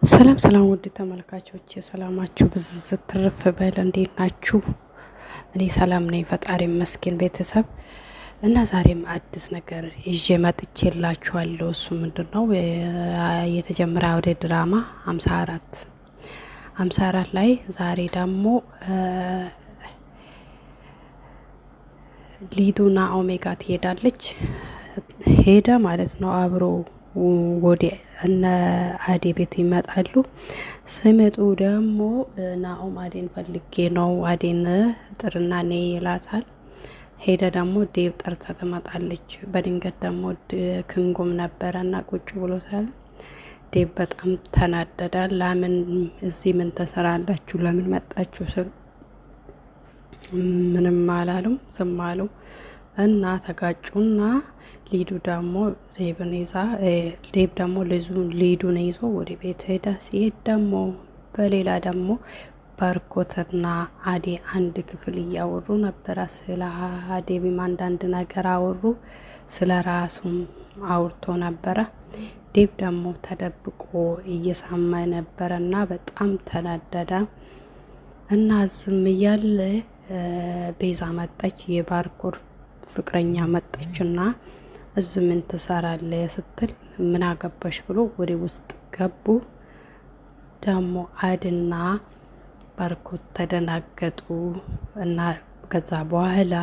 ሰላም ሰላም ውድ ተመልካቾች ሰላማችሁ ብዝት ትርፍ በል። እንዴት ናችሁ? እኔ ሰላም ነኝ፣ ፈጣሪ ይመስገን። ቤተሰብ እና ዛሬም አዲስ ነገር ይዤ መጥቼላችኋለሁ። እሱ ምንድነው የተጀመረ አውደ ድራማ 54 ላይ ዛሬ ደግሞ ሊዱና ኦሜጋ ትሄዳለች። ሄደ ማለት ነው አብሮ ወደ እነ አዴ ቤት ይመጣሉ። ሲመጡ ደግሞ ናኦም አዴን ፈልጌ ነው አዴን ጥርና ነይ ይላታል። ሄደ ደግሞ ዴብ ጠርታ ትመጣለች። በድንገት ደግሞ ክንጉም ነበረና ቁጭ ብሎታል። ዴብ በጣም ተናደዳል። ለምን እዚህ ምን ተሰራላችሁ? ለምን መጣችሁ? ምንም አላሉም፣ ዝም አሉ እና ተጋጩና ሊዱ ደግሞ ዴብን ይዛ ዴብ ደግሞ ሊዱን ይዞ ወደ ቤት ሄደ። ሲሄድ ደግሞ በሌላ ደግሞ ባርኮትና አዴ አንድ ክፍል እያወሩ ነበረ። ስለ አዴብም አንዳንድ ነገር አወሩ፣ ስለ ራሱም አውርቶ ነበረ። ዴብ ደግሞ ተደብቆ እየሳማ ነበረና በጣም ተናደደ እና ዝም እያለ ቤዛ መጣች። የባርኮር ፍቅረኛ መጣችና እዚህ ምን ትሰራለህ ስትል ምን አገባሽ ብሎ ወደ ውስጥ ገቡ። ደግሞ አድና ባርኮት ተደናገጡ እና ከዛ በኋላ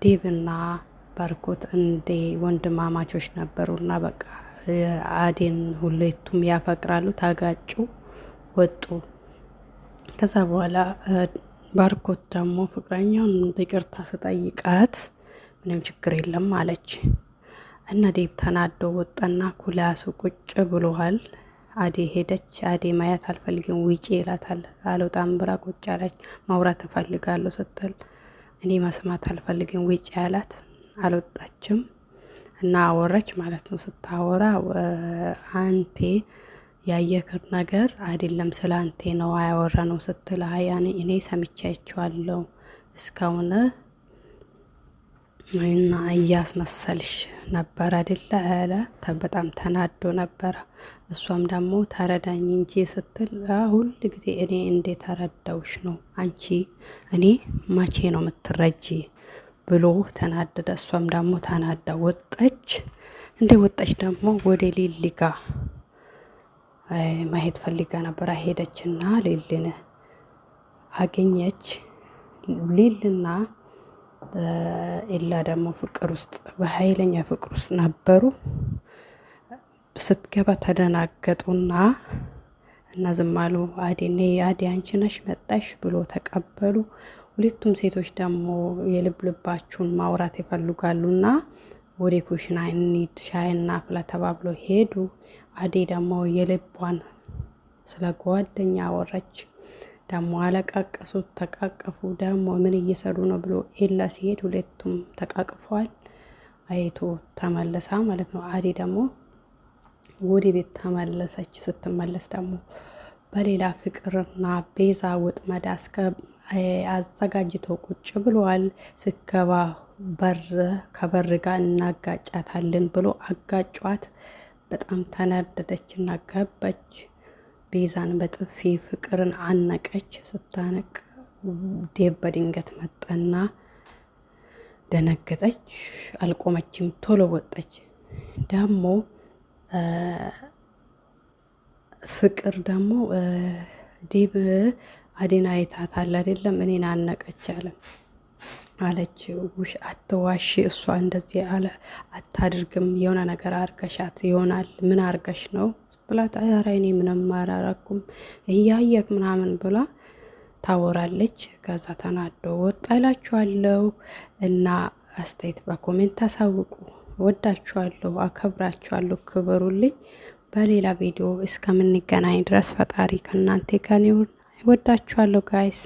ዴብና ባርኮት እንደ ወንድማማቾች ነበሩና በቃ አዴን ሁለቱም ያፈቅራሉ። ታጋጩ፣ ወጡ። ከዛ በኋላ ባርኮት ደግሞ ፍቅረኛውን ይቅርታ ስጠይቃት ምንም ችግር የለም አለች እና ዴብ ተናዶ ወጣና ኩላሱ ቁጭ ብሏል። አዴ ሄደች። አዴ ማየት አልፈልግም ውጪ ይላታል። አልወጣም ብላ ቁጭ አለች። ማውራት እፈልጋለሁ ስትል እኔ መስማት አልፈልግም ውጪ ያላት። አልወጣችም እና አወረች ማለት ነው። ስታወራ አንቴ ያየክር ነገር አይደለም ስለ አንቴ ነው ያወራ ነው ስትል ያኔ እኔ ሰምቻቸዋለሁ እስካሁን እና እያስመሰልሽ ነበር አይደለ አለ። በጣም ተናዶ ነበረ። እሷም ደግሞ ተረዳኝ እንጂ ስትል ሁል ጊዜ እኔ እንዴት ተረዳውሽ ነው አንቺ እኔ መቼ ነው የምትረጂ ብሎ ተናደደ። እሷም ደግሞ ተናዳ ወጣች። እንደ ወጣች ደግሞ ወደ ሊሊ ጋ ማሄድ ፈልጋ ነበር። ሄደችና ሊሊን አገኘች። ሊልና ኤላ ደግሞ ፍቅር ውስጥ በኃይለኛ ፍቅር ውስጥ ነበሩ። ስትገባ ተደናገጡና እና ዝም አሉ። አዴኔ አዴ አንቺ ነሽ መጣሽ ብሎ ተቀበሉ። ሁለቱም ሴቶች ደግሞ የልብ ልባቸውን ማውራት ይፈልጋሉና ወደ ኩሽና እንሂድ ሻይና አፍላ ተባብሎ ሄዱ። አዴ ደግሞ የልቧን ስለ ጓደኛ አወራች። ደግሞ አለቃቀሱት፣ ተቃቀፉ። ደግሞ ምን እየሰሩ ነው ብሎ ኤላ ሲሄድ ሁለቱም ተቃቅፏል። አይቶ ተመለሳ ማለት ነው። አዴ ደግሞ ወደ ቤት ተመለሰች። ስትመለስ ደግሞ በሌላ ፍቅርና ቤዛ ወጥመድ አዘጋጅቶ ቁጭ ብሏል። ስትገባ ከበር ጋር እናጋጫታለን ብሎ አጋጯት። በጣም ተናደደችና ገባች። ቤዛን በጥፊ ፍቅርን አነቀች። ስታነቅ ዴብ በድንገት መጣና ደነገጠች። አልቆመችም፣ ቶሎ ወጣች። ደግሞ ፍቅር ደግሞ ዴብ አዴን አይታታል አይደለም እኔን አነቀች አለች። ውሽ አትዋሺ፣ እሷ እንደዚህ አለ አታድርግም፣ የሆነ ነገር አርገሻት ይሆናል። ምን አርገሽ ነው ስትላት ኧረ እኔ ምንም አላረኩም እያየክ ምናምን ብላ ታወራለች። ከዛ ተናዶ ወጣ እላችኋለሁ። እና አስተያየት በኮሜንት ታሳውቁ። ወዳችኋለሁ፣ አከብራችኋለሁ፣ ክበሩልኝ። በሌላ ቪዲዮ እስከምንገናኝ ድረስ ፈጣሪ ከእናንተ ጋር ይሁን። ወዳችኋለሁ ጋይስ።